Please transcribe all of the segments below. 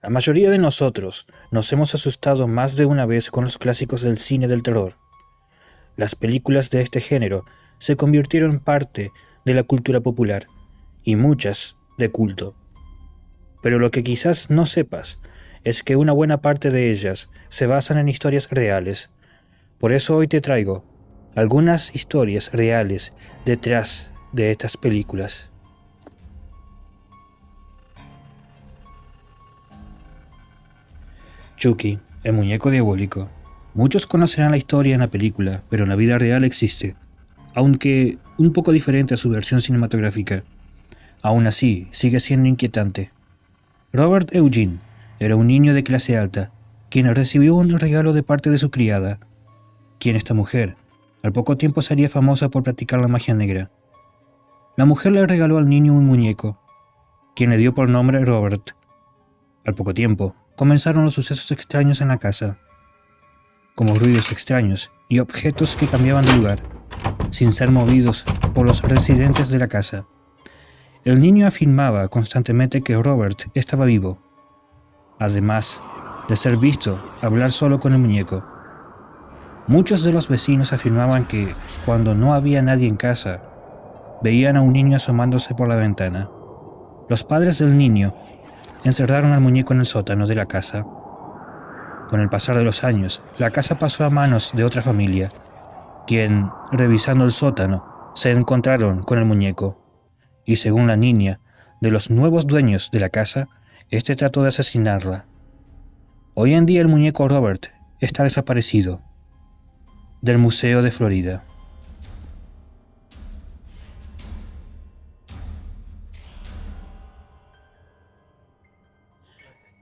La mayoría de nosotros nos hemos asustado más de una vez con los clásicos del cine del terror. Las películas de este género se convirtieron en parte de la cultura popular, y muchas de culto. Pero lo que quizás no sepas es que una buena parte de ellas se basan en historias reales. Por eso hoy te traigo algunas historias reales detrás de estas películas. Chucky, el muñeco diabólico. Muchos conocerán la historia en la película, pero en la vida real existe, aunque un poco diferente a su versión cinematográfica. Aún así, sigue siendo inquietante. Robert Eugene era un niño de clase alta, quien recibió un regalo de parte de su criada, quien esta mujer, al poco tiempo sería famosa por practicar la magia negra. La mujer le regaló al niño un muñeco, quien le dio por nombre Robert. Al poco tiempo, comenzaron los sucesos extraños en la casa, como ruidos extraños y objetos que cambiaban de lugar, sin ser movidos por los residentes de la casa. El niño afirmaba constantemente que Robert estaba vivo, además de ser visto hablar solo con el muñeco. Muchos de los vecinos afirmaban que, cuando no había nadie en casa, veían a un niño asomándose por la ventana. Los padres del niño encerraron al muñeco en el sótano de la casa. Con el pasar de los años, la casa pasó a manos de otra familia, quien, revisando el sótano, se encontraron con el muñeco. Y según la niña, de los nuevos dueños de la casa, este trató de asesinarla. Hoy en día el muñeco Robert está desaparecido del Museo de Florida.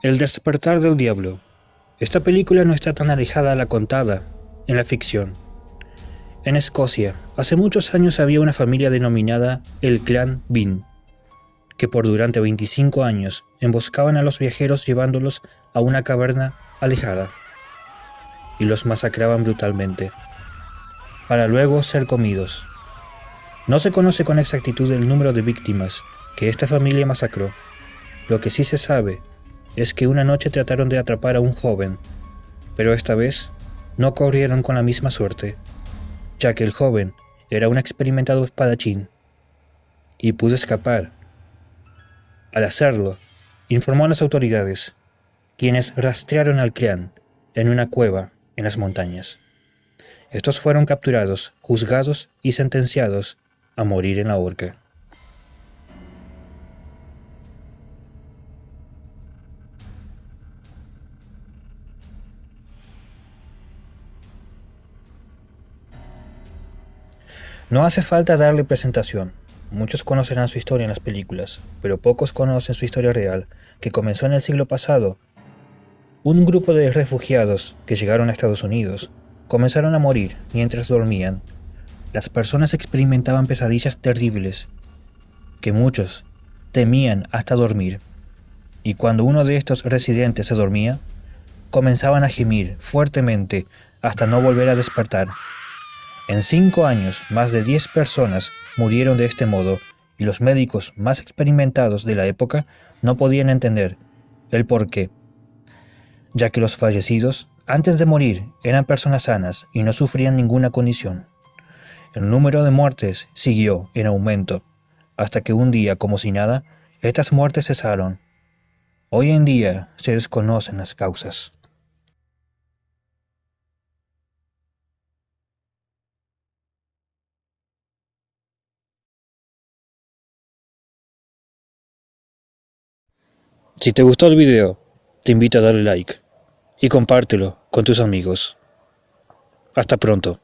El despertar del diablo. Esta película no está tan alejada a la contada en la ficción. En Escocia, hace muchos años había una familia denominada el Clan Bean, que durante 25 años emboscaban a los viajeros llevándolos a una caverna alejada y los masacraban brutalmente, para luego ser comidos. No se conoce con exactitud el número de víctimas que esta familia masacró. Lo que sí se sabe es que una noche trataron de atrapar a un joven, pero esta vez no corrieron con la misma suerte, ya que el joven era un experimentado espadachín y pudo escapar. Al hacerlo, informó a las autoridades, quienes rastrearon al clan en una cueva en las montañas. Estos fueron capturados, juzgados y sentenciados a morir en la horca. No hace falta darle presentación. Muchos conocerán su historia en las películas, pero pocos conocen su historia real, que comenzó en el siglo pasado. Un grupo de refugiados que llegaron a Estados Unidos comenzaron a morir mientras dormían. Las personas experimentaban pesadillas terribles, que muchos temían hasta dormir. Y cuando uno de estos residentes se dormía, comenzaban a gemir fuertemente hasta no volver a despertar. En 5 años, más de 10 personas murieron de este modo, y los médicos más experimentados de la época no podían entender el porqué, ya que los fallecidos, antes de morir, eran personas sanas y no sufrían ninguna condición. El número de muertes siguió en aumento, hasta que un día, como si nada, estas muertes cesaron. Hoy en día se desconocen las causas. Si te gustó el video, te invito a darle like y compártelo con tus amigos. Hasta pronto.